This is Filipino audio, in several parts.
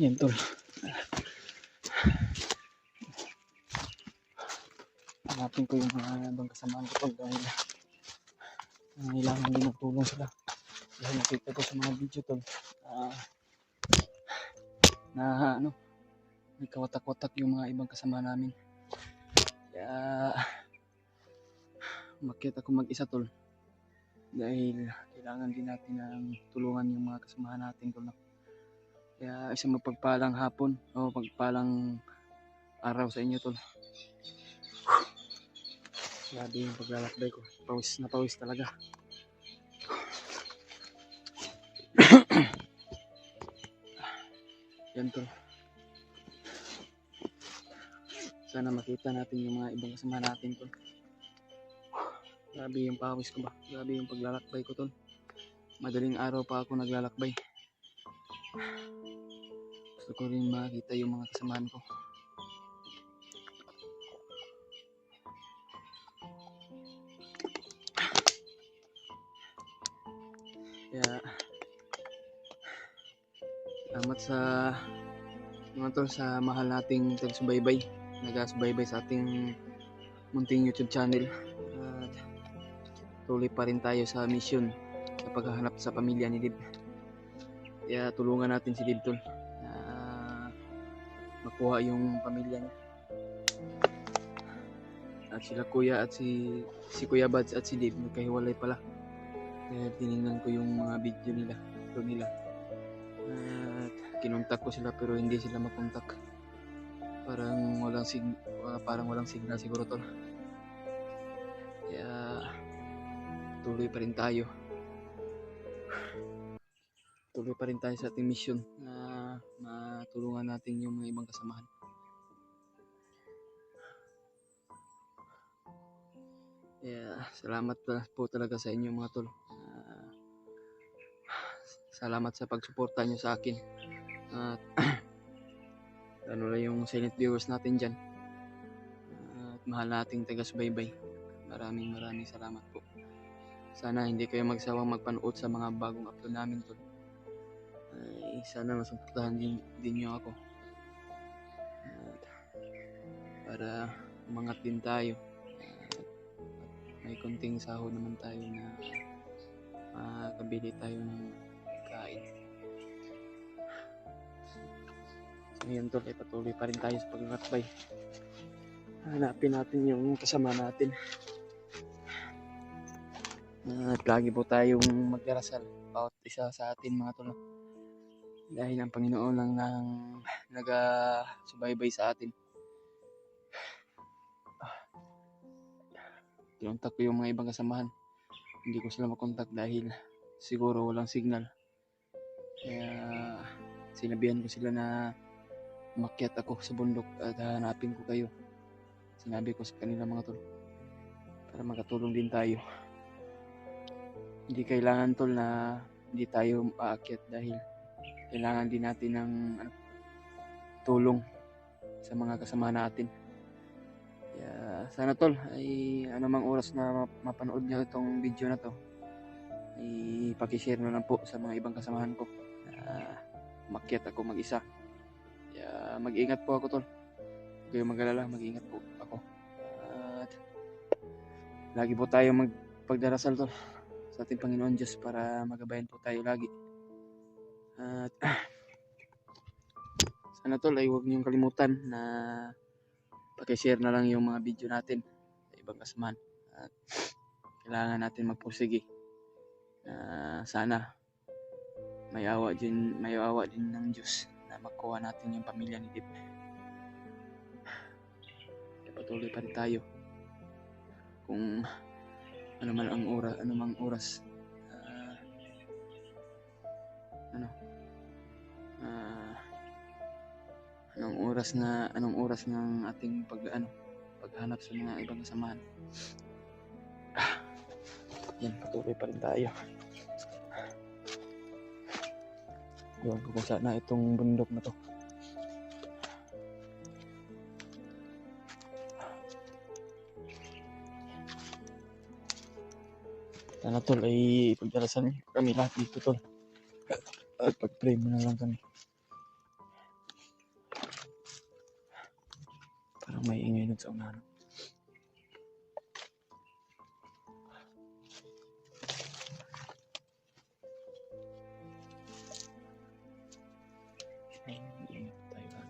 Yan tol. Hanapin ko yung mga ibang kasamaan ko tol dahil kailangan din magtulong sila. Dahil nakita ko sa mga video tol na ano, may kawatak-watak yung mga ibang kasama namin. Kaya umakyat ako mag-isa tol. Dahil kailangan din natin ng tulungan yung mga kasamahan natin tol. Kaya isang mapagpalang hapon o pagpalang araw sa inyo tol. Grabe yung paglalakbay ko. Pawis na pawis talaga. Yan tol. Sana makita natin yung mga ibang kasama natin tol. Grabe yung pawis ko ba? Grabe yung paglalakbay ko tol. Madaling araw pa ako naglalakbay. Gusto ko rin makita yung mga kasamahan ko. Kaya salamat sa mga tol sa mahal nating tagsubaybay. Nagasubaybay sa ating munting YouTube channel. At tuloy pa rin tayo sa mission sa paghahanap sa pamilya ni Dib. Kaya tulungan natin si Dib tol na makuha yung pamilya niya. At sila kuya at si Kuya Bads at si Dib nagkahiwalay pala. Kaya tinignan ko yung mga video nila, at kinontak ko sila pero hindi sila makontak. Parang walang signal siguro tol. Kaya tuloy pa rin tayo. Tuloy pa rin tayo sa ating mission na matulungan natin yung mga ibang kasamahan. Kaya salamat po talaga sa inyo mga tol. Salamat sa pagsuporta nyo sa akin. At ano lang yung silent viewers natin dyan. At mahal nating taga-subaybay. Maraming salamat po. Sana hindi kayo magsawang magpanood sa mga bagong upload namin tol. Sana masuportahan din nyo ako. At para umangat din tayo. May konting sahod naman tayo na makabili tayo ng kain. So yun tol, patuloy pa rin tayo sa paglalakbay. Hanapin natin yung kasama natin. At lagi po tayong magdarasal bawat isa sa atin mga tol. Dahil ang Panginoon lang nang nagasubaybay sa atin. Kinontak ko yung mga ibang kasamahan. Hindi ko sila makontak dahil siguro walang signal. Kaya sinabihan ko sila na umakyat ako sa bundok at hanapin ko kayo. Sinabi ko sa kanila mga tol para makatulong din tayo. Hindi kailangan tol na hindi tayo aakyat dahil kailangan din natin ng tulong sa mga kasama natin. Kaya sana tol ay anumang oras na mapanood nyo itong video na to ay pakishare na lang po sa mga ibang kasamahan ko. Umakyat ako mag-isa. Kaya mag-ingat po ako tol. Huwag kayong mag-alala, mag-ingat po ako. At lagi po tayo magpagdarasal tol sa ating Panginoon Diyos para magabayan po tayo lagi. At sana tol ay huwag niyong kalimutan na pakishare na lang yung mga video natin sa ibang kasamahan. At kailangan natin magpursige. Sana may awa din ng Diyos na makuha natin yung pamilya ni Dib. Kaya patuloy pa rin tayo. Kung anumang oras anong oras ng ating paghanap sa mga ibang kasamahan. Yan, patuloy pa rin tayo. Iwan ko kung saan na itong bundok na to. Sana tol ay pagdarasan kami lahat dito tol. At pag-pray mo na lang kami. Parang may ingay nun sa unahan. Ingat tayo lang.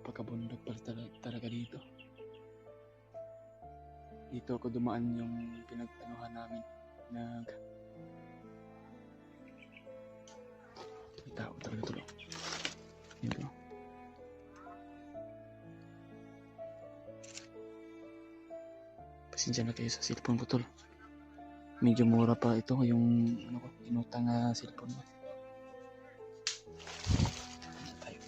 Pagkabundok pala talaga dito. Dito ako dumaan yung pinagtanuhan namin. May tao talaga tulo. Dito. Pasensya na kayo sa cellphone ko, tol. Medyo mura pa ito yung inutang na cellphone mo. Tayo.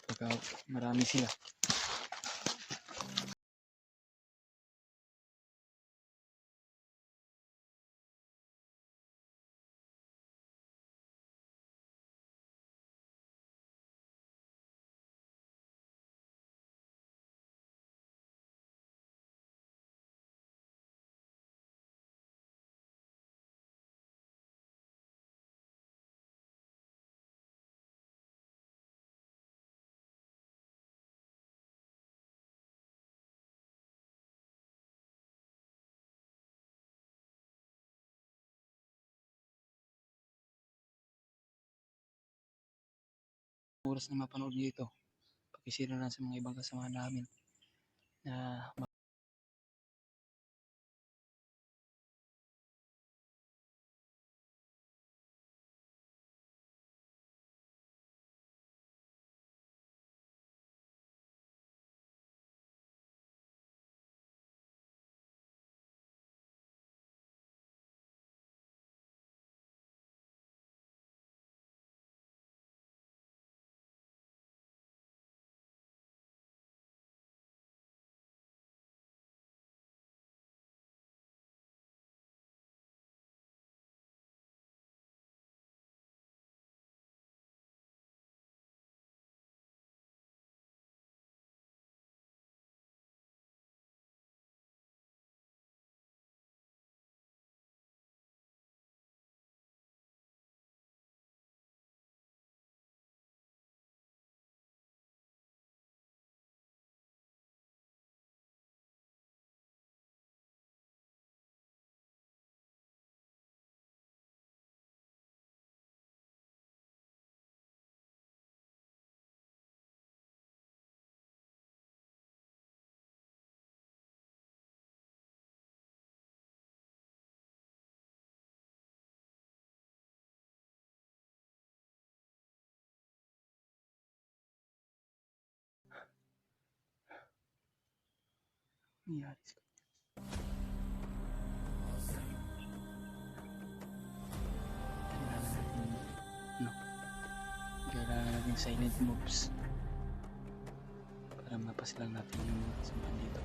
Pagka marami sila. Oras na mapanood niyo ito, pakishare na sa mga ibang kasama namin na nangyari sa kailangan natin silent moves para mapasilang natin yung samahan dito.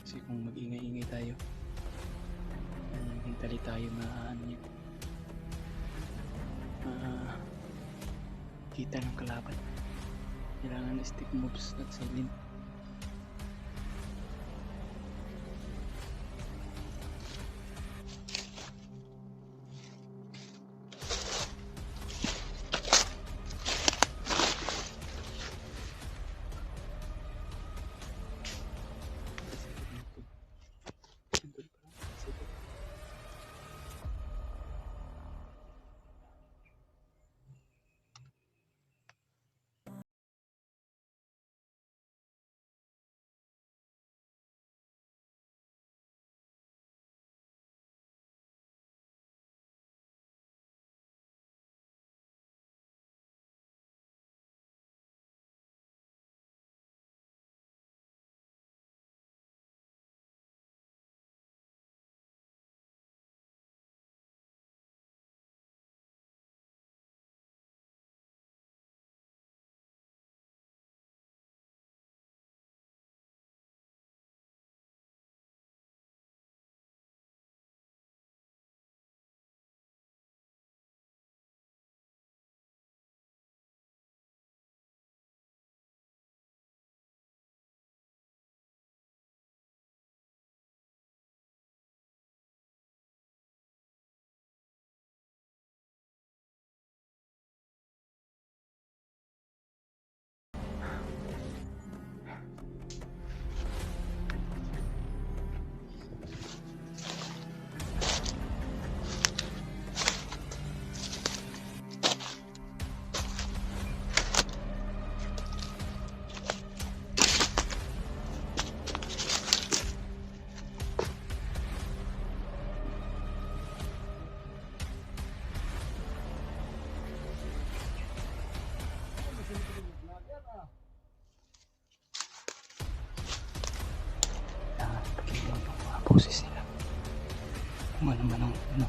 Kasi kung mag-ingay-ingay tayo, mentally tayo ano yun, kita ng kalaban. Kailangan stick moves at silent. Pakinggan yung mga boses nila. Kung ano man ang ano.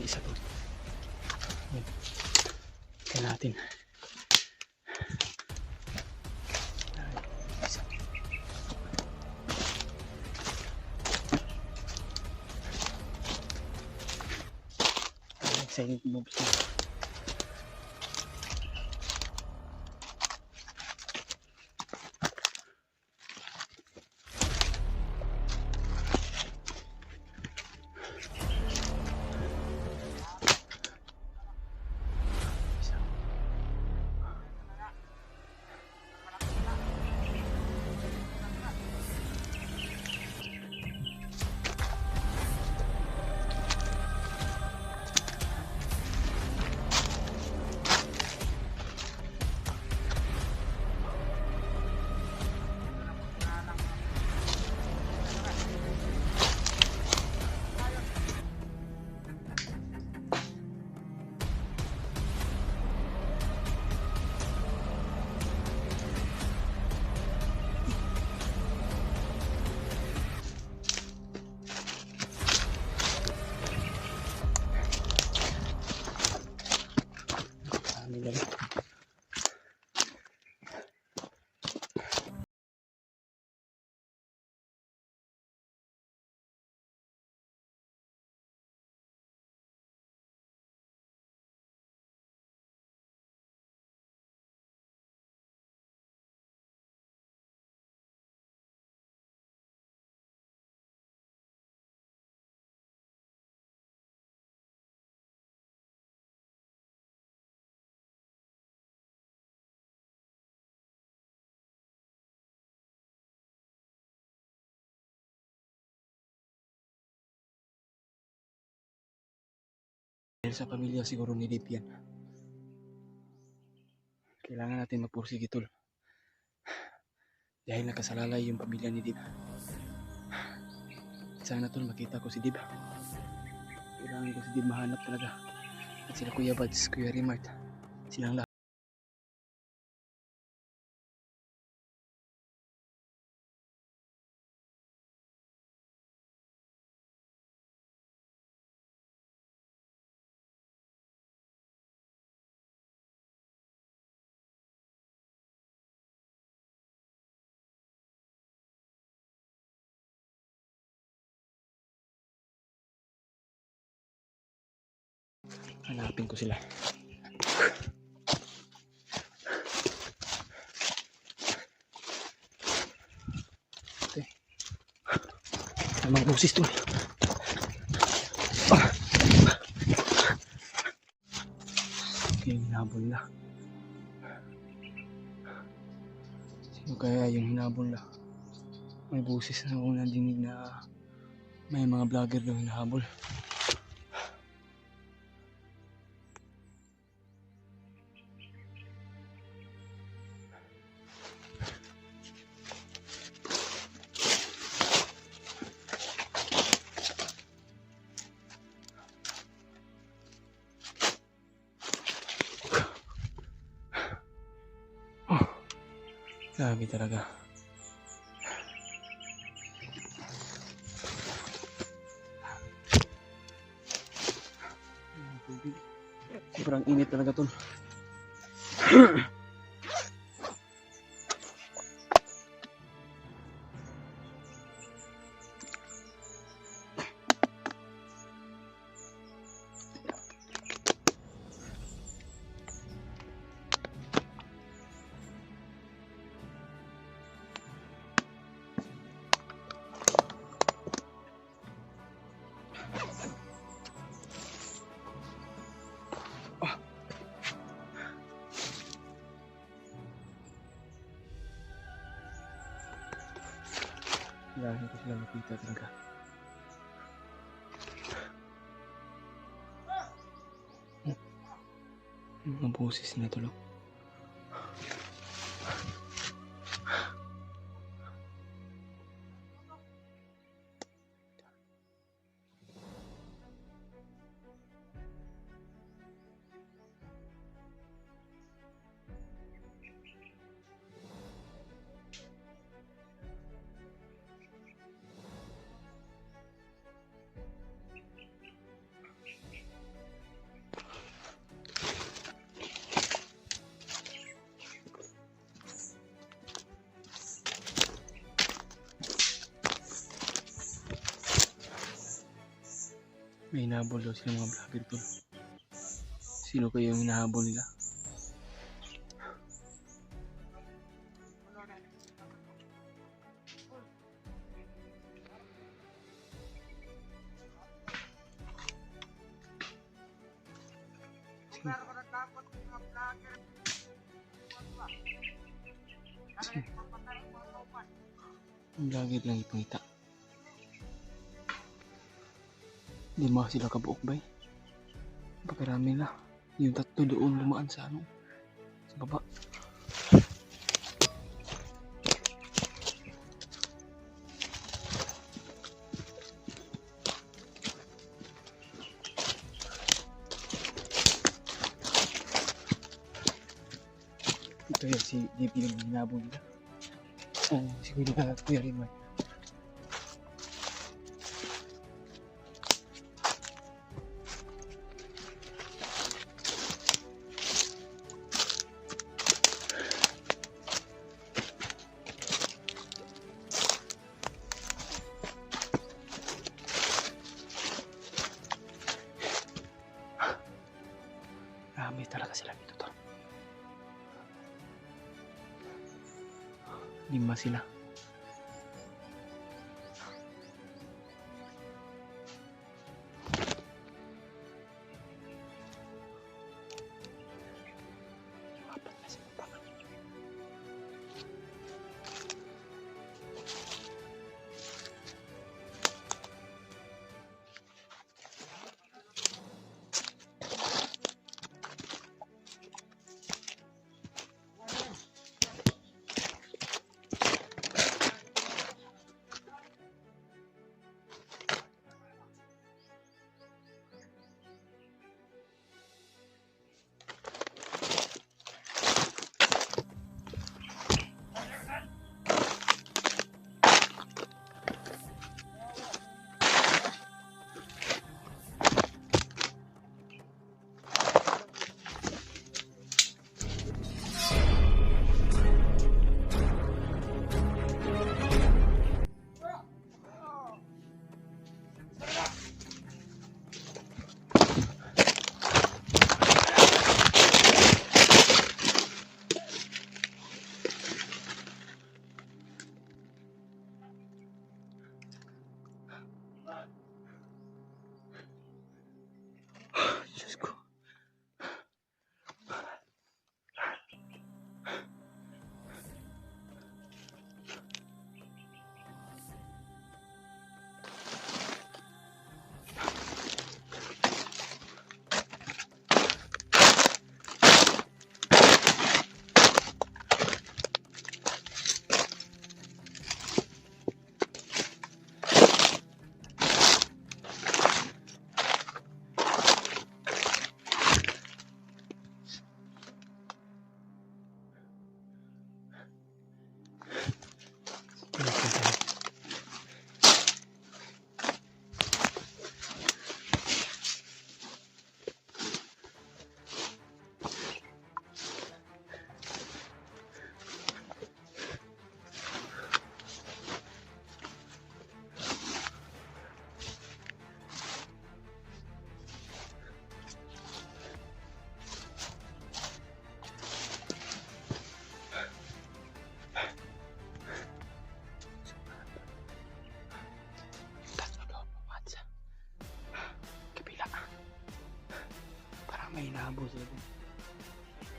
Isa to. Kaya natin. Isa. Silent moves na. Dahil sa pamilya siguro ni Dip yan. Kailangan natin magpursige tol. Dahil nakasalalay yung pamilya ni Dip. Sana tol makita ko si Dip. Kailangan ko si Dip mahanap talaga. At sila Kuya Bads, Kuya Rimart. Silang lahat. Hanapin ko sila. Okay. Ang mga boses to. Okay, hinabol na. Sino kaya yung hinabol na? May boses na akong nadinig na may mga vlogger daw hinahabol. Grabe talaga. Sobrang init talaga tol. Kailangan ko sila makita talaga. Mga boses na tulog. May hinahabol daw sila mga vlogger tol. Sino kayo yung hinahabol nila? Ang vlogger lang ipangita. Hindi mo sila kabuok bay. Pagkarami na. Yung tatlo doon lumaan sa ano. Sa baba. Ito yan si DP yung hinabol nila. Si Kuya Rimart. Marami talaga sila dito to. 5 sila.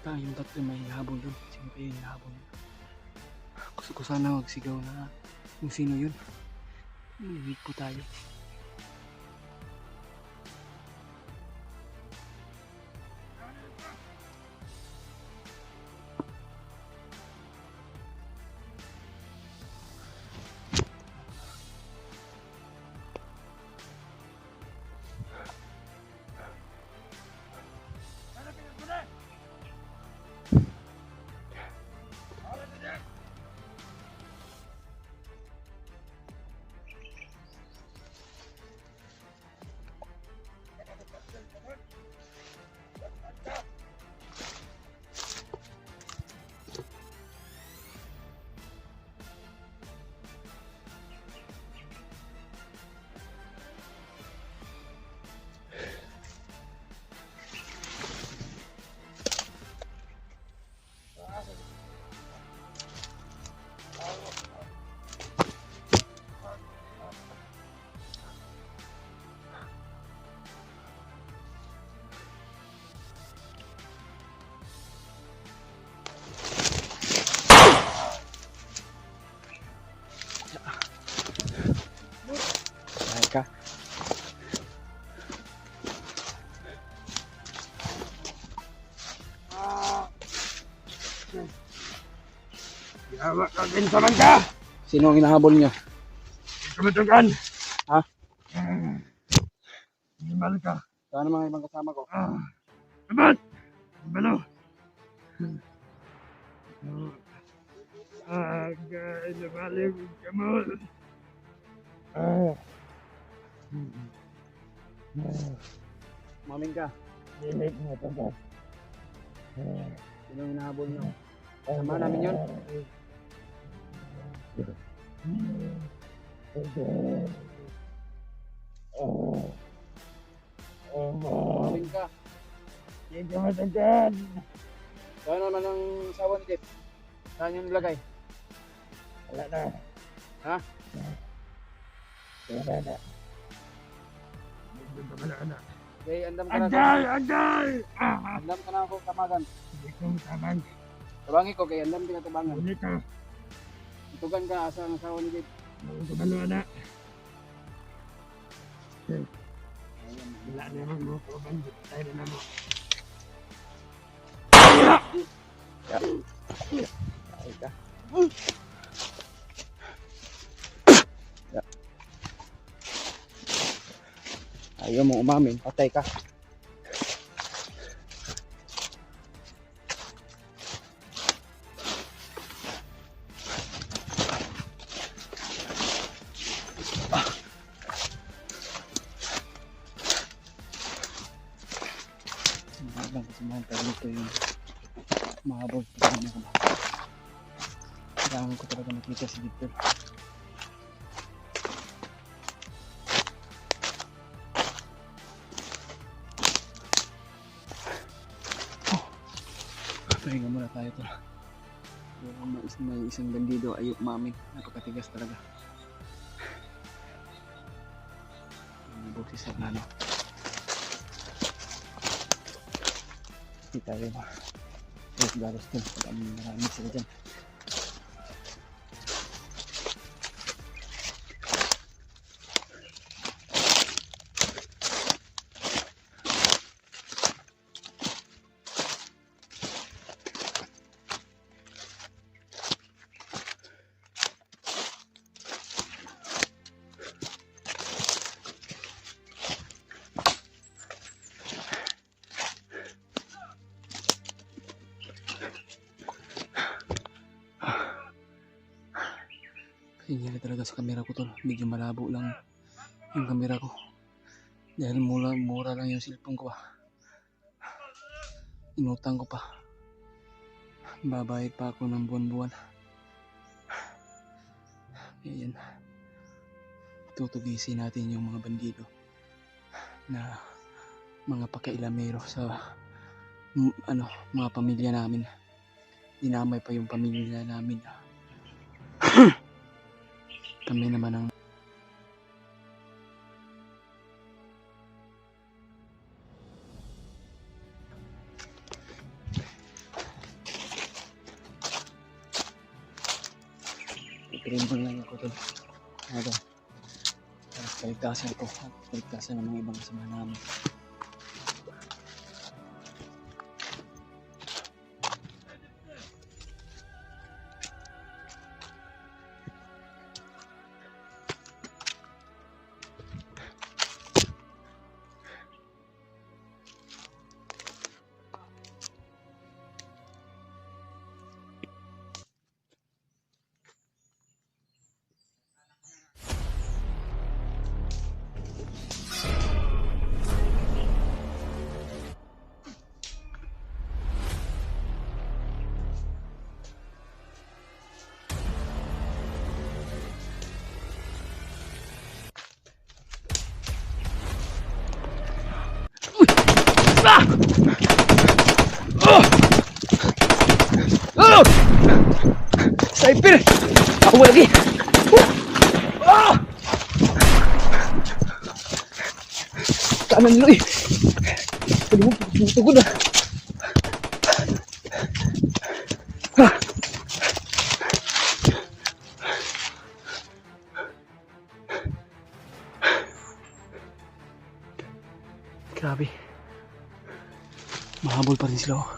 Tayong tatlo may hinahabol doon. Sino kaya yung hinahabol? Gusto ko sana magsigaw na kung sino yun. Narinig po tayo. Ka. Yawa ka din sa man ka! Sino ang hinahabol niya? Kamatugan! Ha? Himal ka! Saan ang mga ibang kasama ko? Kabat! Balo! Agay na balik kamot! Maming ka. Dinig mo ito ba? Sino ang hinahabol niyo? Sama namin yun. Maming ka. Hindi ka matagan! Saan naman ang sawa ni Jeff? Saan yung nilagay? Wala na. Ha? Wala na. Wala na. Okay, andam ka na. Agay! Agay! Andam ka na ako tamagan. Hindi kong tabang. Tabangi ko kay andam ka tabangan. Huli ka. Itugan ka asa ang sawa ni Jeff. Kabalo na. Wala naman mo ko bandit. Tayo na mo. Ay ka. Ayaw mo umamin, patay ka. Samahan tayo nito yung mahabol. Kailangan ko talaga nakita si Victor. Pahinga muna tayo to. May isang bandido ayok mamin. Napakatigas talaga. Buksis sa plano. Hindi tayo garos dun. Marami sila dyan. Nangyari talaga sa camera ko to. Medyo malabo lang yung camera ko. Dahil mura lang yung cellphone ko. Inutang ko pa. Babayad pa ako ng buwan-buwan. Ayan. Tutugisin natin yung mga bandido na mga pakailamero sa mga pamilya namin. Dinamay pa yung pamilya namin. Kami naman ang nagpirimbang lang ako tol. Ano ba? Para sa kaligtasan ko at kaligtasan ng mga ibang kasama namin. Sniper! Ako mo lagi! Kanan nyo eh! Pwede mo, tugod ah! Grabe. Mahabol pa rin sila oh.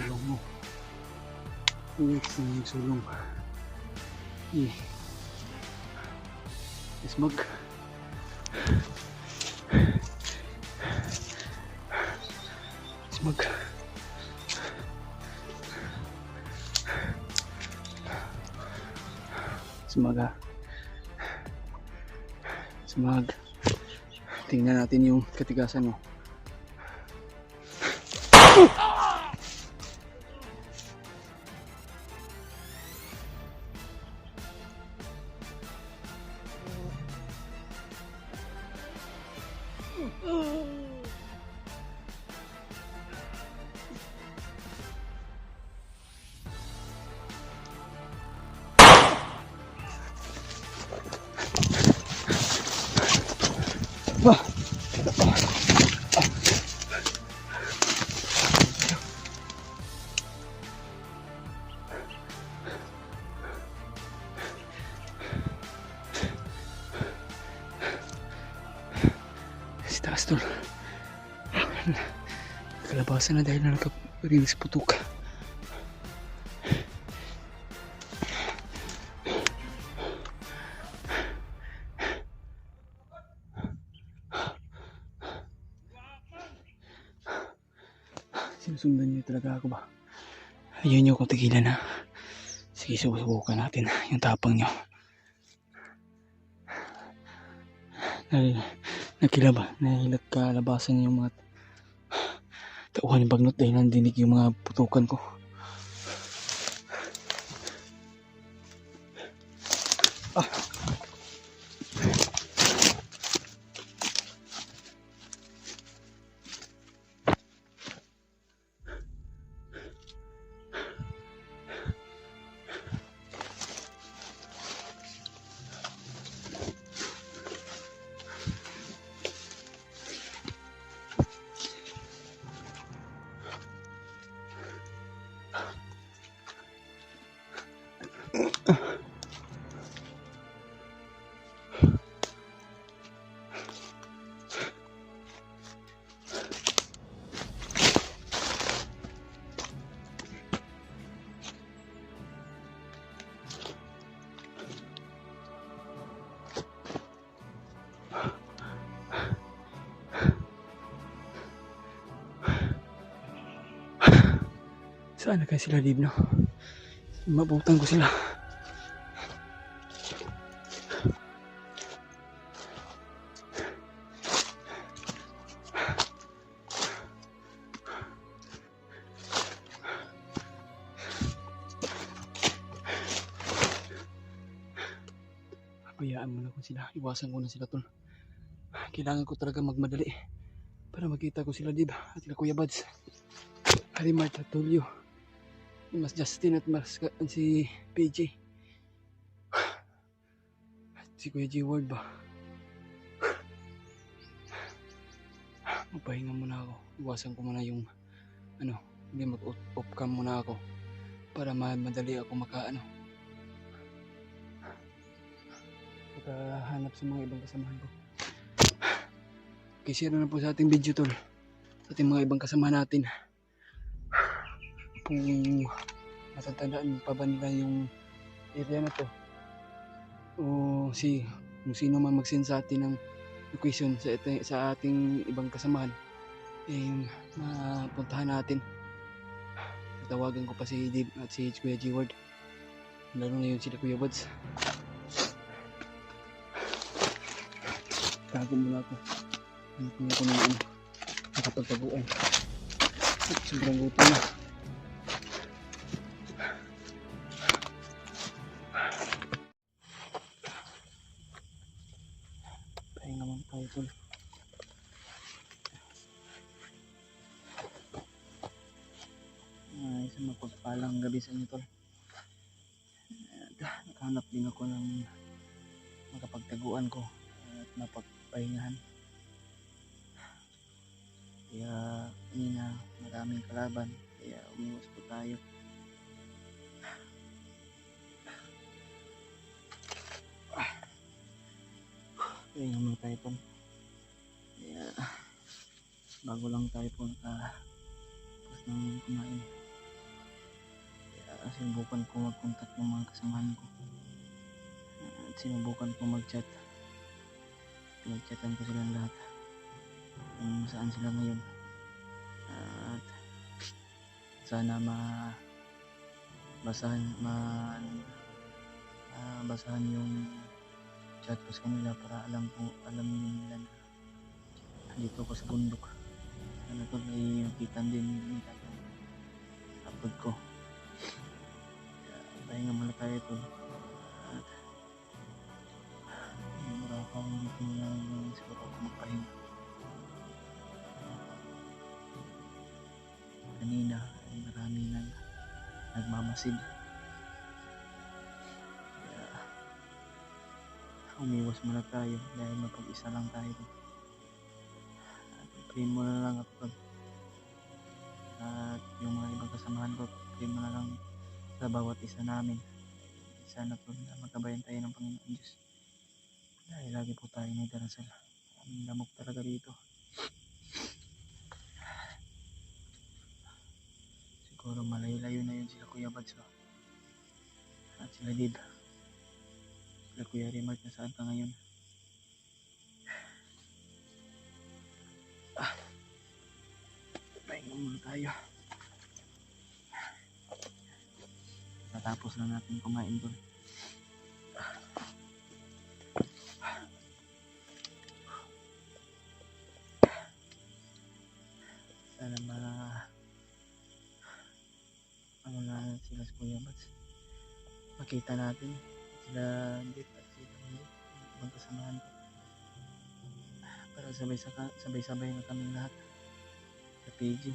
Sulong mo. Sulong. Ismag. Ismag. Ismag. Ismag. Tingnan natin yung katigasan mo. Sa taas tol. Kalabasan na dahil na nakaparinig sa putuka. Sinusundan niyo talaga ako ba? Ayun niyo kung tigilan na. Sige, subukan natin yung tapang niyo. Nahilat kalabasan yung mga tauhan ni Bagnot dahil nandinig yung mga putukan ko. Saan na kaya sila, Libno? Mabutan ko sila. Hayaan mo na kung sila. Iwasan ko na sila tol. Kailangan ko talaga magmadali para makita ko sila Dib at sila Kuya Buds. Halimart at Tulio. Mas Justin at mas si PJ. At si Kuya G Ward ba? Magpahinga muna ako. Iwasan ko muna yung hindi mag-off cam muna ako para madali ako makahanap sa mga ibang kasamahan ko. Okay, share na po sa ating video tol. Sa ating mga ibang kasamahan natin. Kung matatandaan pa ba nila yung area na to. O kung sino man mag-send sa atin ng location sa ating ibang kasamahan. Mapuntahan natin. Tawagan ko pa si Dib at si Kuya G Ward. Lalo na yun sila Kuya Buds. Tago muna ako. Hindi ko na nakapagtaguan. At sobrang gutom na. Pahinga muna tayo tol. Isang mapagpalang gabi sa inyo tol. Nakahanap din ako ng makapagtaguan ko at mapagpahingahan. Kaya kanina maraming kalaban kaya umiwas po tayo. Pahinga muna tayo tol. Kaya bago lang tayo po tapos nang kumain. Sinubukan ko mag-contact ng mga kasamahan ko at sinubukan ko mag-chat. Pinag-chatan ko silang lahat kung saan sila ngayon at sana basahan yung chat ko sa kanila para alam nila na dito ko sa bundok. Sana to ay nakitan din nila yung upload ko. Pahinga muna tayo ito at mura akong dito na siguro ako magpahinga. Kanina ay marami nang nagmamasid kaya umiwas muna tayo dahil mapag-isa lang tayo at i-pray muna lang ako at yung mga ibang kasamahan ko pray muna lang sa bawat isa namin. Sana po na magkabayan tayo ng Panginoon Diyos dahil lagi po tayo may darasal. Ang lamok talaga dito. Siguro malayo-layo na yun sila Kuya Buds at sila Dib. Sila Kuya Remart, nasaan ka ngayon? Pahinga muna tayo. Natapos na natin kumain doon. Sana na sila sa Kuya Buds. Makita natin sila Dip at sila Dip, ibang kasamahan ko. Para sabay-sabay na kaming lahat. Sa PJ,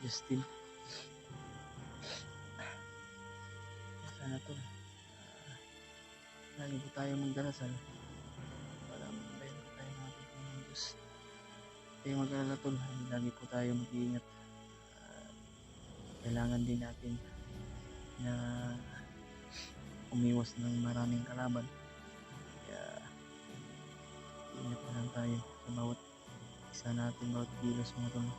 Justin. Sana to lagi po tayo magdarasal para magbayan po tayo ng ating Panginoon Diyos. Kaya mag-alala tol, lagi po tayo mag-iingat. Kailangan din natin na umiwas ng maraming kalaban. Kaya ingat na lang tayo sa bawat isa natin, bawat kilos mga tol.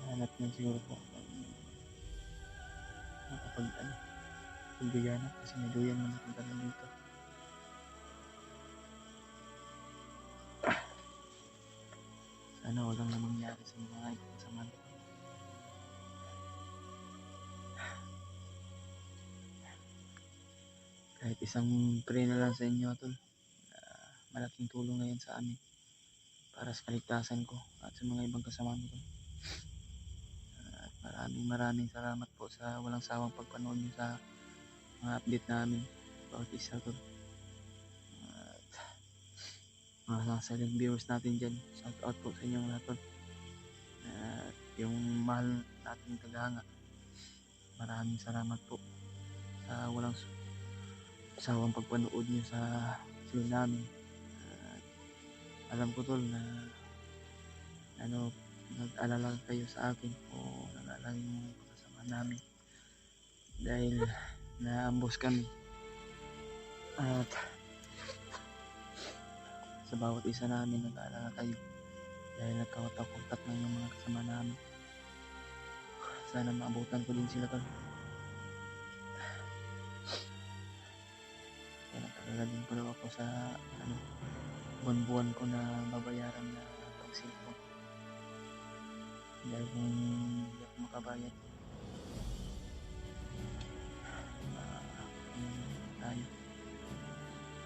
Hanap na siguro po pagduyan kasi may duyan man akong tanong dito. Sana walang mangyari sa mga kasama. Kahit isang pray na lang sa inyo tol, malaking tulong na yun sa amin para sa kaligtasan ko at sa mga ibang kasama ko. At maraming salamat po sa walang sawang pagpanood nyo sa mga update namin bawat isa tol. At mga silent viewers natin dyan, shout out po sa inyong lahat tol. At yung mahal nating tagahanga, maraming salamat po sa walang sawang pagpanood nyo sa channel namin. At alam ko tol na nag-alala kayo sa akin o nag-alala yung kasama namin dahil naambos kami. At sa bawat isa namin nag-alala kayo dahil nagkawatak-watak na yung mga kasama namin. Sana maabutan ko din sila tol. Kaya nagkalala din po ako sa buwan-buwan ko na babayaran na pag-cellphone. Dahil kung hindi ako makabayad, tayo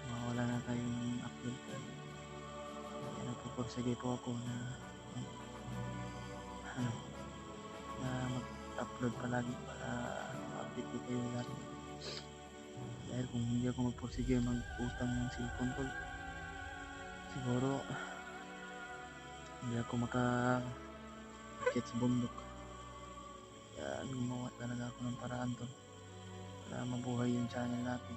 mawala na tayong upload. Kaya nagpupursige po ako na mag-upload palagi para ma-update ko kayo lahat. Dahil kung hindi ako magpursige mag-utang ng cellphone tol, siguro hindi ako maka-akit sa bundok. Kaya gumawa talaga ako ng paraan tol para mabuhay yung channel natin.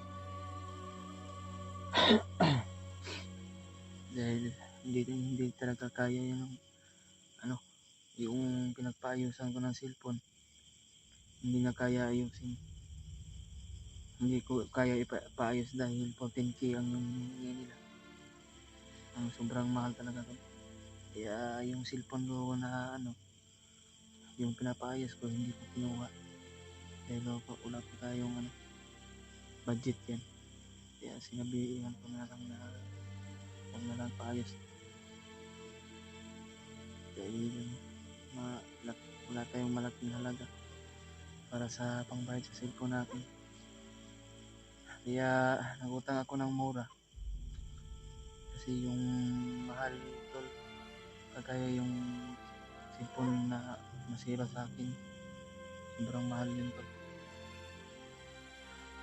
Dahil hindi talaga kaya yung yung pinagpaayusan ko ng cellphone, hindi na kaya ayusin. Hindi ko kaya ipaayos dahil 14K ang yung hinihingi nila. Ang sobrang mahal talaga to. Kaya yung cellphone ko na yung pinapaayos ko hindi ko kinuha dahil wala po tayong budget yan. Kaya sinabihan ko na lang na huwag na lang paayos dahil wala tayong malaking halaga para sa pangbayad sa cellphone natin. Kaya nagutang ako ng mura kasi yung mahal tol, kagaya yung cellphone na masira sa akin, sobrang mahal yun tol.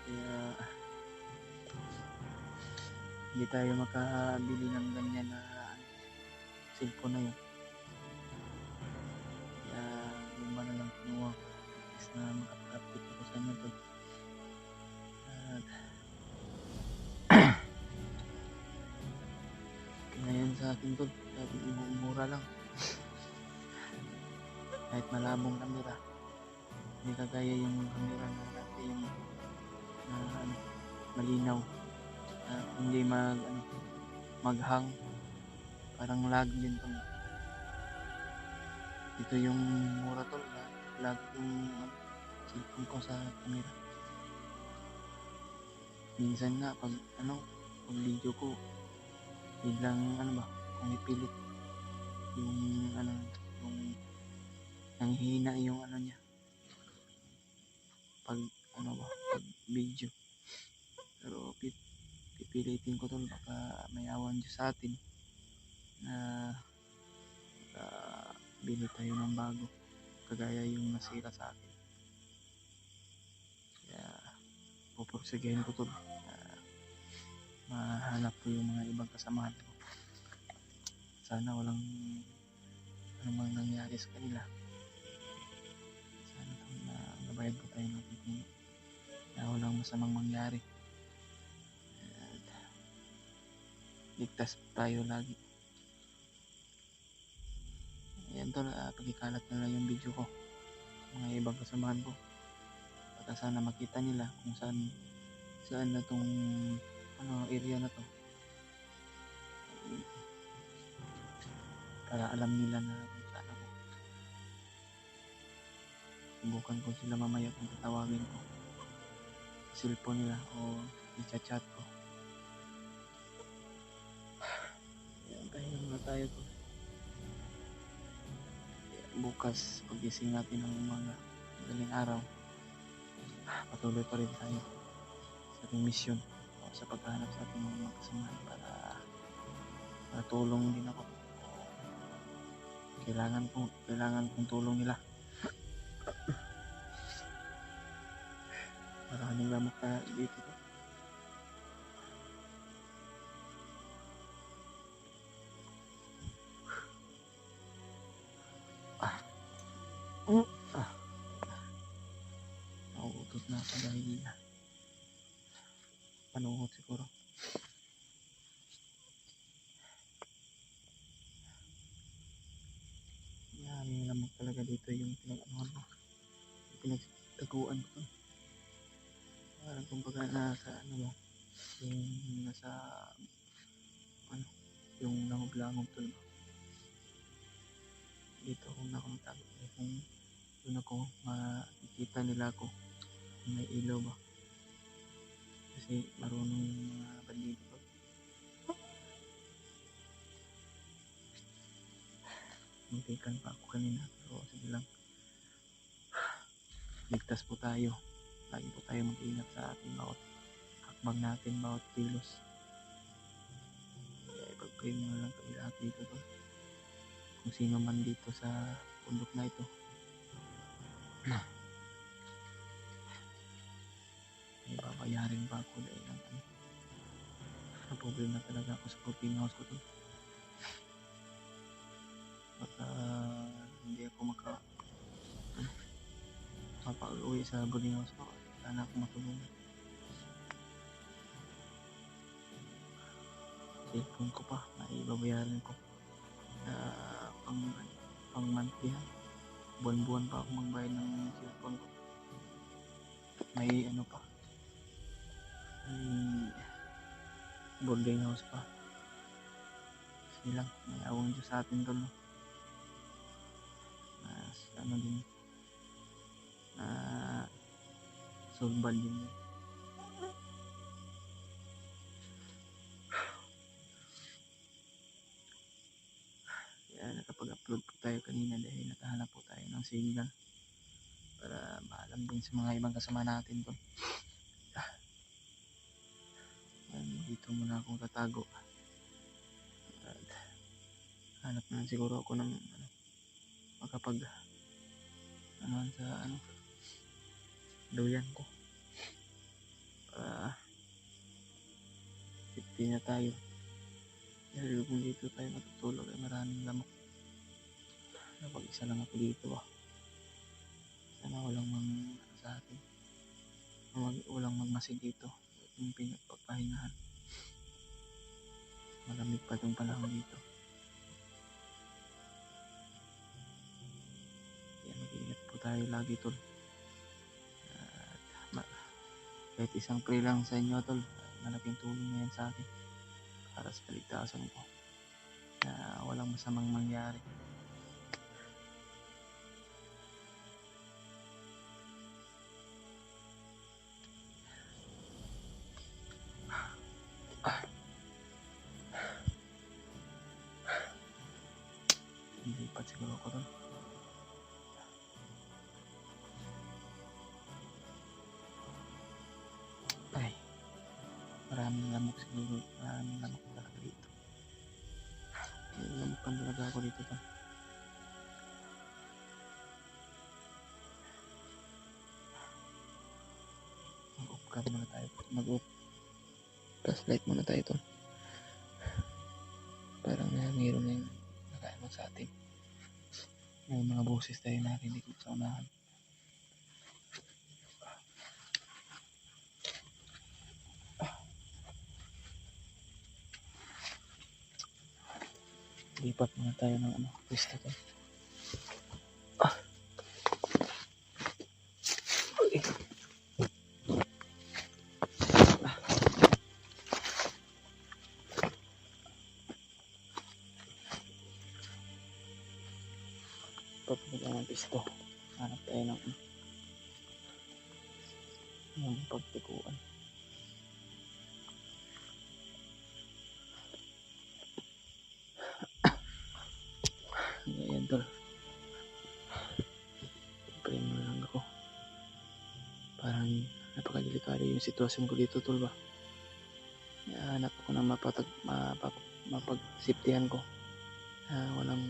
Kaya hindi tayo makabili ng ganyan na cellphone na yun. Kaya yung ba na lang kinuha ko is na makapag-update ako sa inyo tol. At ngayon sa akin tol, sabi mura lang. Kahit malabong kamera, hindi kagaya yung kamera na dati yung malinaw, hindi maghang, parang lag din tol. Ito yung mura tol, lag yung cellphone ko sa camera. Minsan nga pag video ko biglang kung ipilit yung yung nanghihina yung niya pag pag video. Pero pipilitin ko tol, baka may awan Diyos sa atin na bili tayo ng bago kagaya yung nasira sa akin. Kaya pupursigahin ko tol, mahanap ko yung mga ibang kasamahan ko. Sana walang anumang nangyari sa kanila. Sana tol na nabayad ko tayo ng titin na walang masamang mangyari. At ligtas tayo lagi. Ayan tol, pagkikalat na lang yung video ko mga ibang kasamahan ko para sana makita nila kung saan na tong area na to, para alam nila na kung saan ako. Subukan ko sila mamaya kung tatawagin ko cellphone nila o i-chat ko. Ayan, pahinga muna tayo to. Bukas pagising natin ng madaling araw, patuloy pa rin tayo sa ating mission o sa paghahanap sa ating mga kasamahan para tulong din ako. Kailangan kong tulong nila. Maraming lamok na dito. Nauutot na ako dahil panuot siguro. Maraming lamok talaga dito yung pinag-anuhan ko. Yung pinagtaguan ko. Parang kumbaga nasa ano ba, yung nasa ano, yung langob-langob to ba. Dito kung nakuntago kung doon ako makikita nila ako may ilaw ba, kasi marunong yung mga bandido ko. Muntikan pa ako kanina, pero sige lang, ligtas po tayo. Lagi po tayo mag-ingat sa ating bawat hakbang natin, bawat kilos. Kaya ipag-pray mo na lang kami lahat dito to. Kung sino man dito sa bundok na ito may babayarin pa ako dahil lang na problema talaga ako sa coping house ko to. Baka hindi ako mapag-uwi sa boarding house ko. Sana ako matulungan. Cellphone ko pa, maibabayaran ko na pang monthly ha. Buwan-buwan pa ako magbayad ng cellphone ko. May ano pa, may boarding house pa. Sige lang, may awang Diyos sa atin tol, no? Mas ano din, solban din yun. Kaya nakapag-upload po tayo kanina dahil nakahanap po tayo ng signal para maalam din sa mga ibang kasama natin to. Dito muna akong tatago at hanap na siguro ako ng makapag sa duyan ko para safety na tayo. Dahil kung dito tayo matutulog ay maraming lamok. Kapag isa lang ako dito sana walang sa atin, walang magmasid dito. Yung pinagpapahingahan, malamig pa itong panahon dito. Kaya mag-iingat po tayo lagi tol. At kahit isang pray lang sa inyo tol, malaking tulong na yan sa akin para sa kaligtasan ko na walang masamang mangyari. Lipat siguro ako tol. Ay, maraming lamok siguro. Maraming lamok talaga dito. Lamukan talaga ako dito tol. Mag-off cam muna tayo. Mag-off flashlight muna tayo tol. Parang mayroon na yung nakaano sa atin. May mga boses tayo narinig sa unahan. Lipat muna tayo ng pwesto to. Okay. Papunta ng pisto. Hanap tayo ng pagtikuan. Ayan tol. Pray mo lang ako. Parang napakadelikado yung sitwasyon ko dito tol ba. Hanap ako ng mapagsiptihan ko. Walang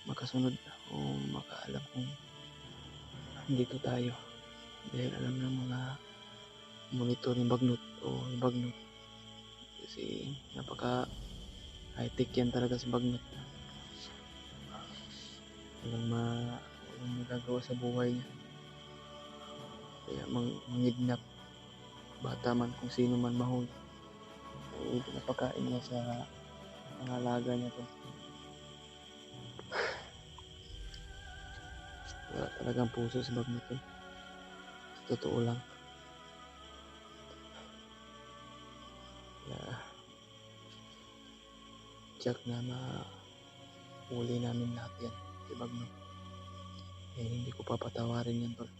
makasunod o makaalam kung dito tayo. Dahil alam ng mga monitor yung bagnot o yung bagnot. Kasi napaka high-tech yan talaga sa bagnot. Walang magagawa sa buhay niya. Kaya mangidnap, bata man kung sino man mahuli. Ay pinapakain niya sa mga alaga niya to. Wala talagang puso sa bagnot to. Sa totoo lang. Kaya check na mahuli namin lahat yan sa bagnot. Eh hindi ko papatawarin yan tol.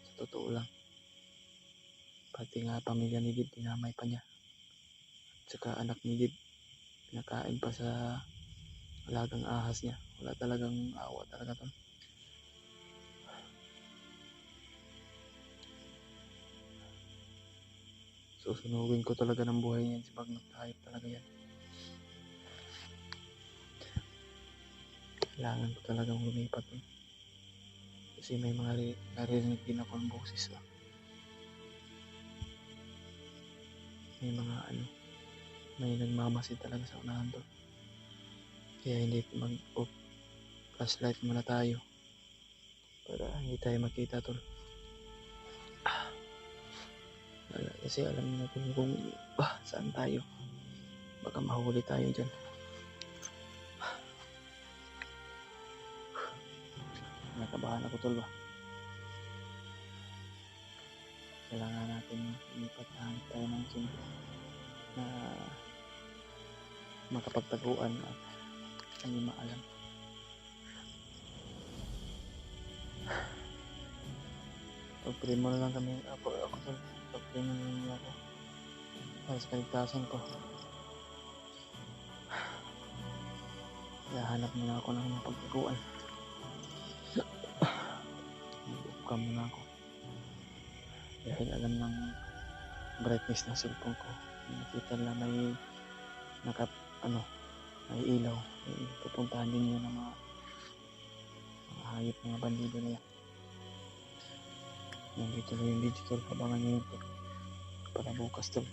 Sa totoo lang. Pati nga pamilya ni Did, dinamay pa niya. At saka anak ni Did, pinakain pa sa alagang ahas niya. Wala talagang awa talaga to. Susunugin ko talaga ng buhay niyan si bagnot. Hayop talaga yan. Kailangan ko talagang lumipat to. Kasi may mga naririnig din ako ng boses ba. May nagmamasid talaga sa unahan to. Kaya hindi mag-flashlight muna tayo para hindi tayo makita tol. Kasi alam natin kung saan tayo. Baka mahuli tayo dyan. Nakabahan ako tol ba. Kailangan natin lumipat na tayo ng simple na makapagtaguan at hindi maalam. Pag-primo na lang kami ako tol. Pag-primo na lang ako para sa kaligtasan ko. Kaya hanap muna ako ng mapagtaguan. Mag-upcam muna ako. Dahil alam ng brightness ng cellphone ko. Nakita na may may ilaw. Pupuntahan din yun ng mga hayop, mga bandido na yan. Nandito na yung digital. Abangan nyo yun para bukas tol.